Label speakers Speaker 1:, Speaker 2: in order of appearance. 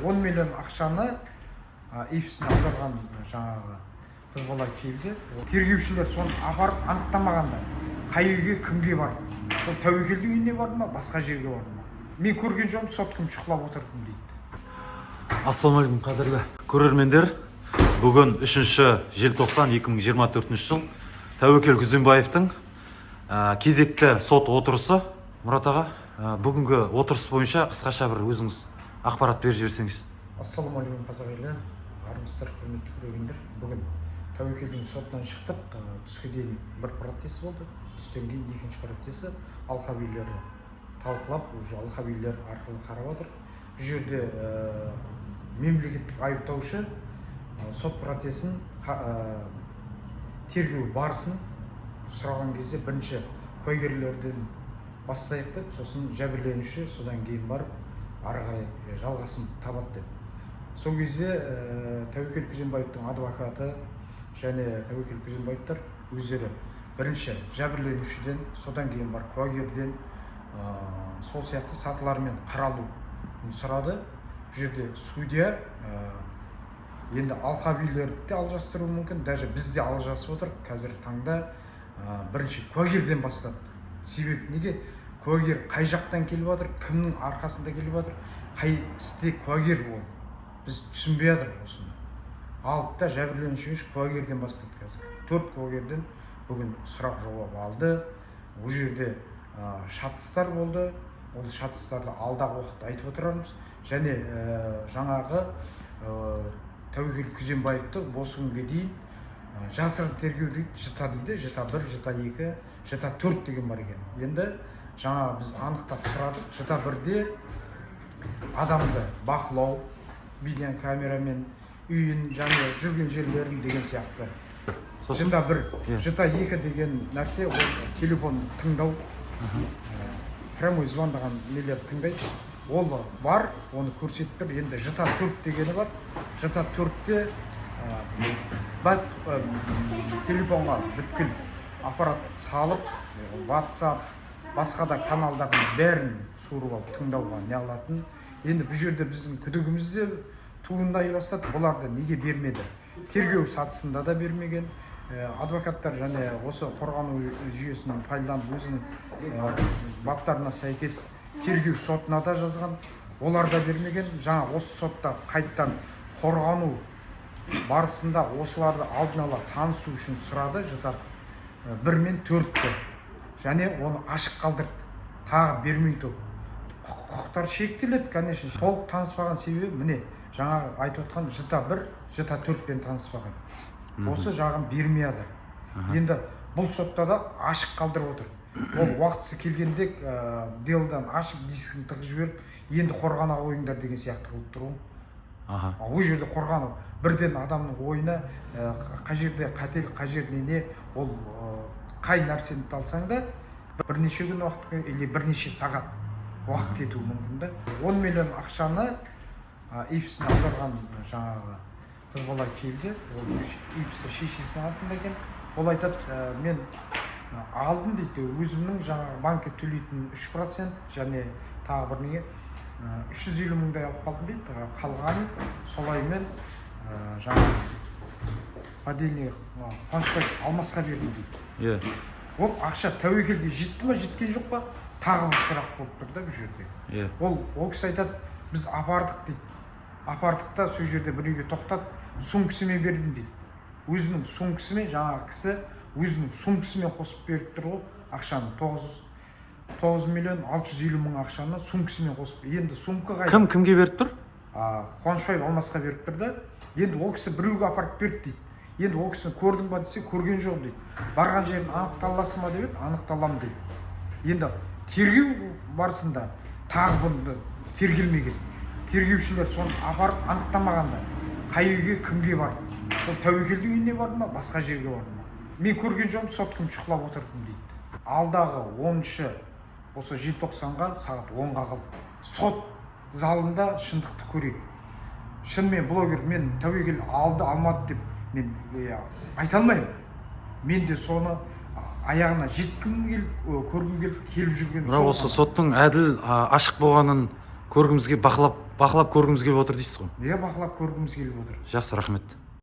Speaker 1: 10 миллион ақшаны ИФСіне аударған жаңағы қыз бала келді. Тергеушілер соны апарып анықтамағанда қай үйге кімге барды? Ол тәуекелдің үйіне барды ма, басқа жерге барды ма? Мен көрген жоқпын, сот кім шұқылап отырдым дейді.
Speaker 2: Ассалаумағалейкум қадірлі көрермендер. Бүгін 3 желтоқсан 2024 жыл Тәуекел Күзембаевтың кезекті сот отырысы. Мұрат аға, бүгінгі отырыс бойынша қысқаша бір өзіңіз ақпарат беріп жіберсеңіз.
Speaker 1: Ассалаумағалейкум қазақ елі, армысыздар, құрметті көрермендер. Бүгін Тәуекелдің сотынан шықтық. Түске дейін бір процесс болды. Түстен кейін екінші процесі алқабилерді талқылап, уже алқабилер арқылы қарап отыр. Бұл жерде мемлекеттік айыптаушы сот процесін тергеу барысын сұраған кезде бірінші куәгерлерден бастайық деп, сосын жәбірленуші содан кейін барып ары қарай жалғасын табады деп. Сол кезде Тәуекел Күзембаевтың адвокаты және Тәуекел Күзембаевтар өздері бірінші жәбірленушіден, содан кейін бар куәгерден сол сияқты сатылармен қаралу сұрады. Бұл жерде судья енді алқабилерді де алжастыруы мүмкін, даже біз де алжасып отыр. Қазір таңда бірінші куәгерден бастады. Себеп неге? Куәгер қай жақтан келіп жатыр, кімнің арқасында келіп жатыр, қай істе куәгер ол. Біз түсінбей жатыр осыны. Алды да жәбірленуші куәгерден бастады қазір. 4 куәгерден бүгін сұрақ жауап алды. Бұл жерде шатыстар болды. Ол шатыстарды алдағы уақытта айтып отырармыз. Және жаңағы Тәуекел Күзембаевты осы күнге дейін жасырын тергеу дейді, жыта дейді, жыта 1, жыта 2, жыта 4 деген бар екен. Енді жаңа біз анықтап сұрадық. Жыта 1-де адамды бақылау, видео камерамен үйін, және жүрген жерлерін деген сияқты. Жыта 1, жыта 2 деген нәрсе ол телефон тыңдау, прямой звондаған нелер тыңдайды. Ол бар, оны көрсетіп тұр. Енді жыта 4 дегені бар. Жыта 4-те телефонға бүткіл аппарат салып, WhatsApp, басқа да каналдардың бәрін суырып алып тыңдауға не алатын. Енді бұл жерде біздің күдігімізде туындай бастады. Бұларды неге бермеді? Тергеу сатысында да бермеген. Адвокаттар және осы қорғану жүйесінің пайдаланып өзінің баптарына сәйкес тергеу сотына да жазған. Олар да бермеген. Жаңа осы сотта қайттан қорғану барысында осыларды алдын ала танысу үшін сұрады. Жыта 1 мен 4-ті. Және оны ашық қалдырды. Тағы бермей тұр. Құқықтар шектеледі, конечно. Толық таныспаған себебі міне жаңа айтып отқан жыта 1, жыта 4-пен таныспаған. Осы жағын бермейді. Енді бұл сотта да ашық қалдырып отыр. Ол уақытысы келгенде делдан ашып дискін тығып жіберіп, енді қорғана ойыңдар деген сияқты қылып тұру. Ол жерде қорғану бірден адамның ойына қай жерде қателік, қай жерде не, ол қай нәрсені алсаң да бірнеше күн уақыт или бірнеше сағат уақыт кетуі мүмкін да. 10 миллион ақшаны ИФСіне аударған жаңағы қыз бала келді. Ол ИФСі шешесінің атында екен. Ол айтады, мен алдым дейді, өзімнің жаңағы банкке төлейтін 3% және тағы бір неге 350 мыңдай алып қалдым дейді. Қалған солаймен жаңағы падение қонышбай алмасқа бердім дейді. Ол ақша Тәуекелге жетті ма, жеткен жоқ па? Тағы бір сұрақ болып тұр да бұл жерде. Ол кісі айтады, біз апардық дейді. Апардық та сол жерде бір үйге тоқтат, сумкісімен бердім дейді. Өзінің сумкісімен, жаңағы кісі өзінің сумкісімен қосып беріп тұр ғой, ақшаны 9 миллион 650 мың ақшаны сумкісімен қосып. Енді сумка қайда?
Speaker 2: Кімге беріп тұр?
Speaker 1: Қонышбай алмасқа беріп тұр да. Енді ол кісі біреуге апарып берді дейді. Енді ол кісіні көрдің ба десе, көрген жоқ дейді. Барған жерін анықталасы ма деп еді, анықталам дейді. Енді тергеу барысында тағы бұны тергелмеген. Тергеушілер соны апарып анықтамағанда қай үйге кімге барды? Ол Тәуекелдің үйіне барды ма, басқа жерге барды ма? Мен көрген жоқпын, сот кім шұқылап отырдым дейді. Алдағы 10-шы осы желтоқсанға сағат 10-ға қалды. Сот залында шындықты көрейік. Шынымен блогер мен Тәуекел алды алмады деп мен айта алмаймын. Мен де соны аяғына жеткім келіп, көргім келіп жүрген.
Speaker 2: Бірақ осы соттың әділ, ашық болғанын көргімізге бақылап бақылап көргіміз келіп отыр дейсіз ғой.
Speaker 1: иә бақылап көргіміз келіп отыр.
Speaker 2: Жақсы, рахмет.